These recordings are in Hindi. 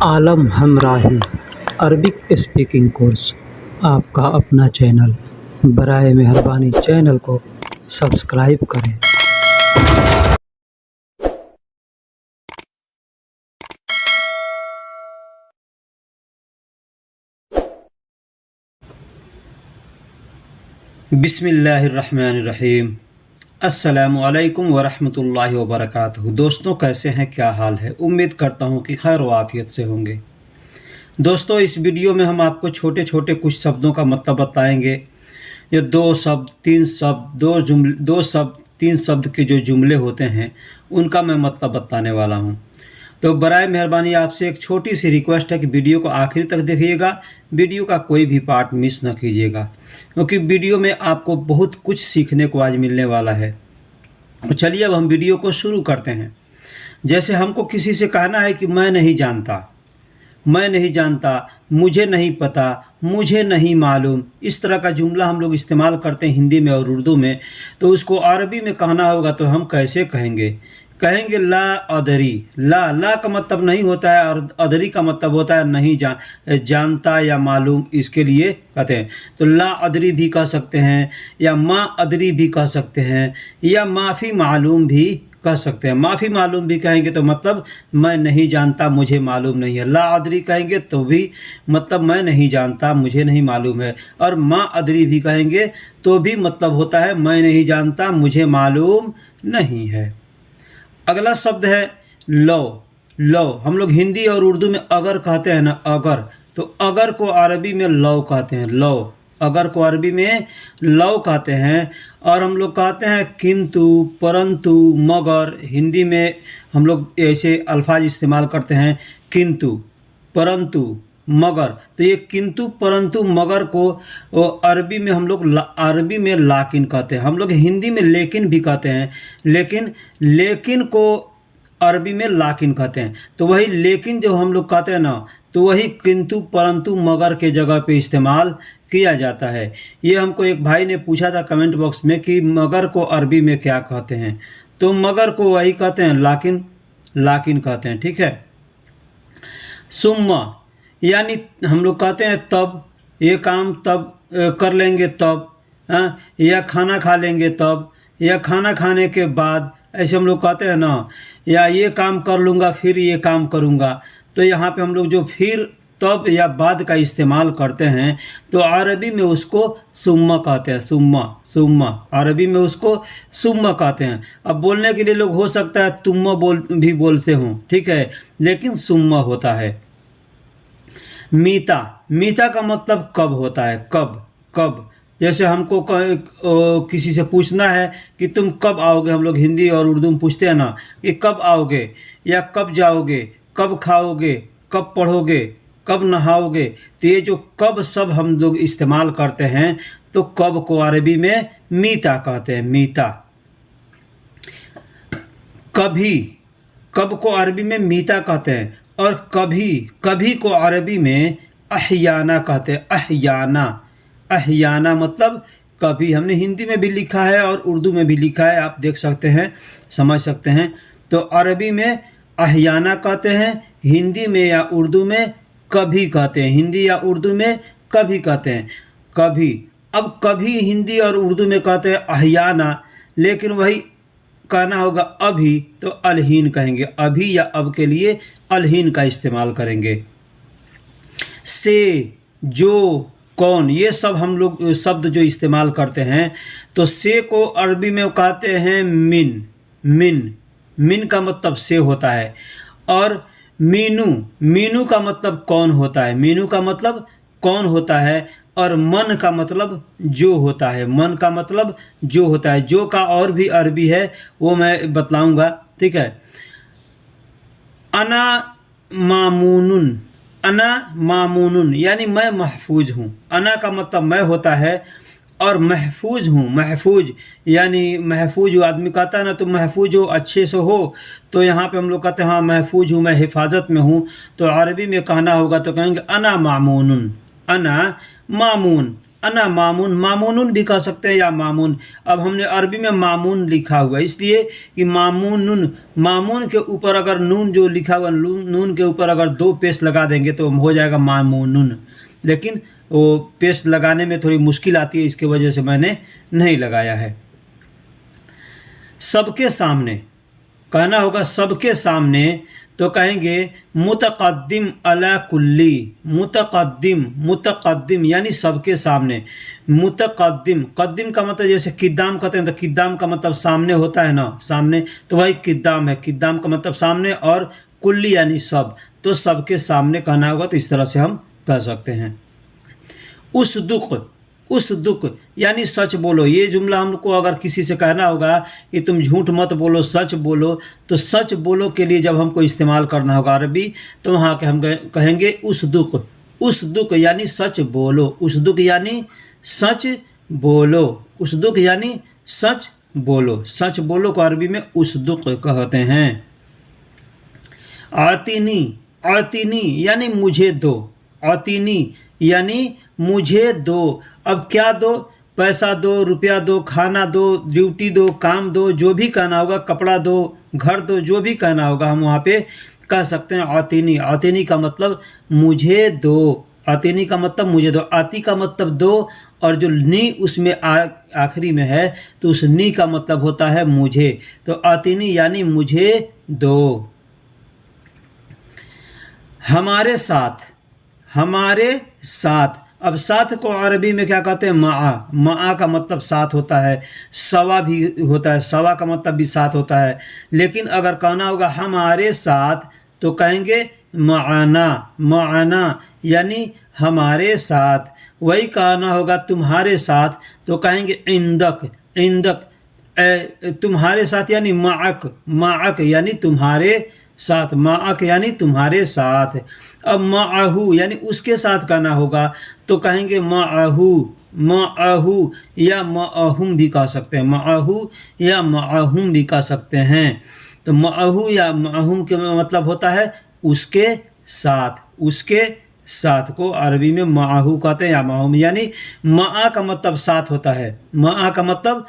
आलम हमराही अरबिक स्पीकिंग कोर्स आपका अपना चैनल। बराए मेहरबानी चैनल को सब्सक्राइब करें। बिस्मिल्लाहिर्रहमानिर्रहीम। अस्सलामुअलैकुम वरहमतुल्लाहि वबरकातुहू। दोस्तों, कैसे हैं, क्या हाल है? उम्मीद करता हूँ कि खैर व आफियत से होंगे। दोस्तों, इस वीडियो में हम आपको छोटे छोटे कुछ शब्दों का मतलब बताएंगे। ये दो शब्द तीन शब्द के जो जुमले होते हैं उनका मैं मतलब बताने वाला हूँ। तो बराए मेहरबानी आपसे एक छोटी सी रिक्वेस्ट है कि वीडियो को आखिर तक देखिएगा। वीडियो का कोई भी पार्ट मिस न कीजिएगा, क्योंकि वीडियो में आपको बहुत कुछ सीखने को आज मिलने वाला है। तो चलिए अब हम वीडियो को शुरू करते हैं। जैसे हमको किसी से कहना है कि मैं नहीं जानता, मुझे नहीं पता, मुझे नहीं मालूम, इस तरह का जुमला हम लोग इस्तेमाल करते हैं हिंदी में और उर्दू में। तो उसको अरबी में कहना होगा तो हम कैसे कहेंगे ला अदरी। ला का मतलब नहीं होता है और अदरी का मतलब होता है नहीं जानता या मालूम। इसके लिए कहते हैं तो ला अदरी भी कह सकते हैं, या माँ अदरी भी कह सकते हैं, या माफ़ी मालूम भी कह सकते हैं। माफ़ी मालूम भी कहेंगे तो मतलब मैं नहीं जानता, मुझे मालूम नहीं है। ला अदरी कहेंगे तो भी मतलब मैं नहीं जानता, मुझे नहीं मालूम है। और माँ अदरी भी कहेंगे तो भी मतलब होता है मैं नहीं जानता, मुझे मालूम नहीं है। अगला शब्द है लो। हम लोग हिंदी और उर्दू में अगर कहते हैं ना, अगर, तो अगर को अरबी में लो कहते हैं। अगर को अरबी में लो कहते हैं। और हम लोग कहते हैं किंतु, परंतु, मगर। हिंदी में हम लोग ऐसे अल्फाज इस्तेमाल करते हैं किंतु, परंतु, मगर। तो ये किंतु, परंतु, मगर को अरबी में हम लोग अरबी में लाकिन कहते हैं। हम लोग हिंदी में लेकिन भी कहते हैं, लेकिन को अरबी में लाकिन कहते हैं। तो वही लेकिन जो हम लोग कहते हैं ना, तो वही किंतु, परंतु, मगर के जगह पे इस्तेमाल किया जाता है। ये हमको एक भाई ने पूछा था कमेंट बॉक्स में कि मगर को अरबी में क्या कहते हैं। तो मगर को वही कहते हैं लाकिन कहते हैं। ठीक है। सुम्मा, यानी हम लोग कहते हैं तब, ये काम तब कर लेंगे तब, या खाना खा लेंगे तब, या खाना खाने के बाद, ऐसे हम लोग कहते हैं ना। या ये काम कर लूँगा फिर ये काम करूँगा। तो यहाँ पे हम लोग जो फिर, तब या बाद का इस्तेमाल करते हैं तो अरबी में उसको सुम्मा कहते हैं। सुम्मा अरबी में उसको सुम्मा कहते हैं। अब बोलने के लिए लोग हो सकता है तुम्मा भी बोलते हों, ठीक है, लेकिन सुम्मा होता है। मीता का मतलब कब होता है। कब जैसे हमको किसी से पूछना है कि तुम कब आओगे, हम लोग हिंदी और उर्दू में पूछते हैं ना कि कब आओगे, या कब जाओगे, कब खाओगे, कब पढ़ोगे, कब नहाओगे। तो ये जो कब सब हम लोग इस्तेमाल करते हैं, तो कब को अरबी में मीता कहते हैं। मीता। कब को अरबी में मीता कहते हैं। और कभी को अरबी में अहयाना कहते हैं। अहयाना मतलब कभी। हमने हिंदी में भी लिखा है और उर्दू में भी लिखा है, आप देख सकते हैं, समझ सकते हैं। तो अरबी में अहयाना कहते हैं, हिंदी में या उर्दू में कभी कहते हैं। हिंदी या उर्दू में कभी कहते हैं। कभी। अब कभी हिंदी और उर्दू में कहते हैं अहयाना, लेकिन वही कहना होगा अभी, तो अलहीन कहेंगे। अभी या अब के लिए अलहीन का इस्तेमाल करेंगे। से, जो, कौन, ये सब हम लोग शब्द जो इस्तेमाल करते हैं। तो से को अरबी में कहते हैं मिन का मतलब से होता है। और मीनू का मतलब कौन होता है। मीनू का मतलब कौन होता है। और मन का मतलब जो होता है। मन का मतलब जो होता है। जो का और भी अरबी है, वो मैं बतलाऊंगा, ठीक है। अना मामूनुन यानी मैं महफूज हूँ। अना का मतलब मैं होता है, और महफूज हूँ। महफूज यानी महफूज आदमी कहता है ना, तो महफूज हो, अच्छे से हो। तो यहाँ पे हम लोग कहते हैं हाँ महफूज हूँ, मैं हिफाजत में हूँ। तो अरबी में कहना होगा तो कहेंगे अना मामूनुन। अना मामून, अना मामून, मामूनुन भी कह सकते हैं या मामून। अब हमने अरबी में मामून लिखा हुआ है इसलिए कि मामूनुन, मामून के ऊपर अगर नून जो लिखा हुआ नून के ऊपर अगर 2 पेश लगा देंगे तो हो जाएगा मामूनुन, लेकिन वो पेश लगाने में थोड़ी मुश्किल आती है, इसके वजह से मैंने नहीं लगाया है। सबके सामने कहना होगा, सबके सामने तो कहेंगे मुतक़द्दिम अला कुल्ली, मुतक़द्दिम, मुतक़द्दिम यानी सबके सामने। मुतक़द्दिम, क़द्दिम का मतलब जैसे किद्दाम कहते हैं तो किद्दाम का मतलब सामने होता है ना, सामने, तो वही किद्दाम है। किद्दाम का मतलब सामने, और कुल्ली यानी सब, तो सबके सामने कहना होगा तो इस तरह से हम कह सकते हैं। उस दुख यानी सच बोलो। ये जुमला हमको अगर किसी से कहना होगा कि तुम झूठ मत बोलो, सच बोलो, तो सच बोलो के लिए जब हमको इस्तेमाल करना होगा अरबी, तो वहाँ के हम कहेंगे उस दुख यानी सच बोलो, उस दुख यानी सच बोलो, उस दुख यानी सच बोलो, सच बोलो को अरबी में उस दुख कहते हैं। आतीनी, आतीनी यानी मुझे दो, आतीनी यानी मुझे दो। अब क्या दो? पैसा दो, रुपया दो, खाना दो, ड्यूटी दो, काम दो, जो भी कहना होगा, कपड़ा दो, घर दो, जो भी कहना होगा हम वहाँ पे कह सकते हैं आतीनी। आतीनी का मतलब मुझे दो, आतीनी का मतलब मुझे दो। आती का मतलब दो, और जो नी उसमें आखिरी में है तो उस नी का मतलब होता है मुझे, तो आतीनी यानी मुझे दो। हमारे साथ, हमारे साथ। अब साथ को अरबी में क्या कहते हैं? माआ, माआ का मतलब साथ होता है, सवा भी होता है, सवा का मतलब भी साथ होता है। लेकिन अगर कहना होगा हमारे साथ तो कहेंगे माना, माना यानी हमारे साथ। वही कहना होगा तुम्हारे साथ तो कहेंगे इंदक, इंदक। तुम्हारे साथ यानी माअक, माअक यानी तुम्हारे साथ, माअक यानी तुम्हारे साथ। अब माअहू यानी उसके साथ कहना होगा तो कहेंगे माअहू, माअहू या माअहुम भी कह सकते हैं, माअहू या माअहुम भी कह सकते हैं। तो माअहू या माअहुम के मतलब होता है उसके साथ, उसके साथ को अरबी में माअहू कहते हैं या माअहुम, यानी माअ का मतलब साथ होता है, माअ का मतलब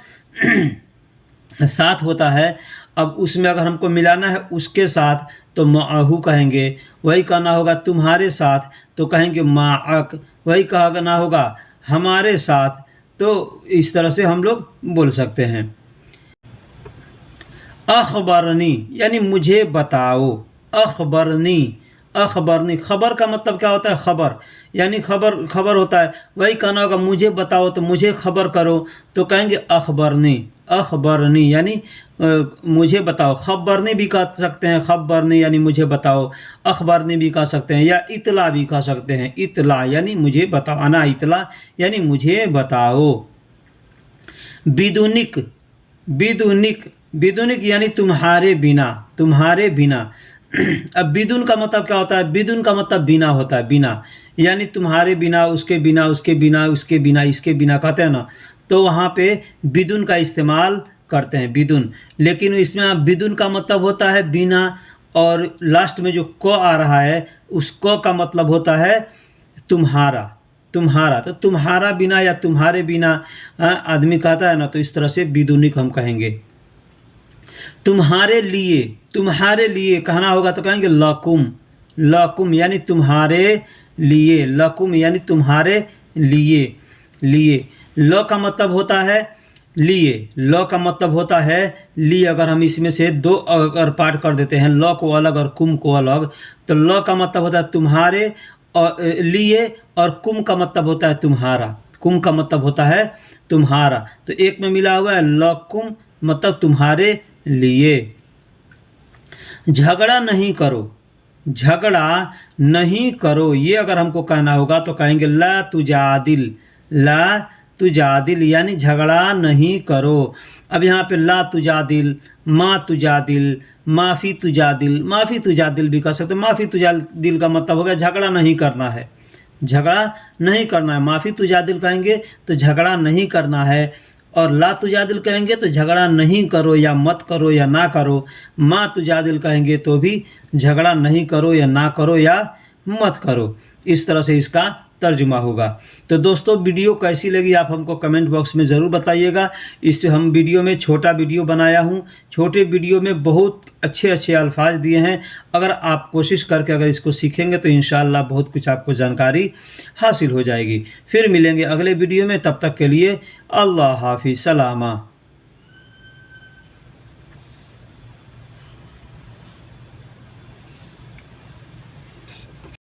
साथ होता है। अब उसमें अगर हमको मिलाना है उसके साथ तो माअहू कहेंगे। वही कहना होगा तुम्हारे साथ तो कहेंगे माअक। वही कहना होगा हमारे साथ, तो इस तरह से हम लोग बोल सकते हैं। अखबरनी यानी मुझे बताओ, अखबरनी, अखबरनी। खबर का मतलब क्या होता है? खबर यानी खबर, खबर होता है। वही कहना होगा मुझे बताओ तो मुझे खबर करो तो कहेंगे अखबरनी, अखबरनी यानी मुझे बताओ। खबरनी भी कह सकते हैं, खबरनी यानी मुझे बताओ। अखबरनी भी कह सकते हैं या इतला भी कह सकते हैं, इतला यानी मुझे बताओ, अना इतला यानी मुझे बताओ। बिदुनिक, बिदुनिक, बिदुनिक यानी तुम्हारे बिना, तुम्हारे बिना। अब बिदुन का मतलब क्या होता है? बिदुन का मतलब बिना होता है, बिना यानी तुम्हारे बिना, उसके बिना, उसके बिना, उसके बिना, इसके बिना कहते हैं ना, तो वहाँ पे बिदुन का इस्तेमाल करते हैं, बिदुन। लेकिन इसमें बिदुन का मतलब होता है बिना, और लास्ट में जो क आ रहा है उस क का मतलब होता है तुम्हारा, तुम्हारा। तो तुम्हारा बिना या तुम्हारे बिना आदमी कहता है ना, तो इस तरह से बिदुनिक हम कहेंगे। तुम्हारे लिए, तुम्हारे लिए कहना होगा तो कहेंगे लकुम, लकुम यानी तुम्हारे लिए, लकुम यानी तुम्हारे लिए, लिए। ल का मतलब होता है लिए, ल का मतलब होता है लिए। अगर हम इसमें से दो अगर पार्ट कर देते हैं, ल को अलग और कुम को अलग, तो ल का मतलब होता है तुम्हारे और लिए, और कुम का मतलब होता है तुम्हारा, कुम का मतलब होता है तुम्हारा। तो एक में मिला हुआ है लकुम मतलब तुम्हारे लिए। झगड़ा नहीं करो, झगड़ा नहीं करो, ये अगर हमको कहना होगा तो कहेंगे ला तुजादिल, ला तुजादिल यानी झगड़ा नहीं करो। अब यहाँ पे ला तुजादिल, मा तुजादिल, माफ़ी तुजादिल, माफ़ी तुजादिल भी कह सकते हैं। माफ़ी तुजादिल का मतलब हो गया झगड़ा नहीं करना है, झगड़ा नहीं करना है। माफ़ी तुजादिल कहेंगे तो झगड़ा नहीं करना है, और ला तुजादिल कहेंगे तो झगड़ा नहीं करो या मत करो या ना करो। मा तुजादिल कहेंगे तो भी झगड़ा नहीं करो या ना करो या मत करो। इस तरह से इसका तर्जुमा होगा। तो दोस्तों वीडियो कैसी लगी आप हमको कमेंट बॉक्स में ज़रूर बताइएगा। इस हम वीडियो में छोटा वीडियो बनाया हूँ, छोटे वीडियो में बहुत अच्छे अच्छे अल्फाज दिए हैं। अगर आप कोशिश करके अगर इसको सीखेंगे तो इंशाअल्लाह बहुत कुछ आपको जानकारी हासिल हो जाएगी। फिर मिलेंगे अगले वीडियो में, तब तक के लिए अल्लाह हाफिज़, सलामा।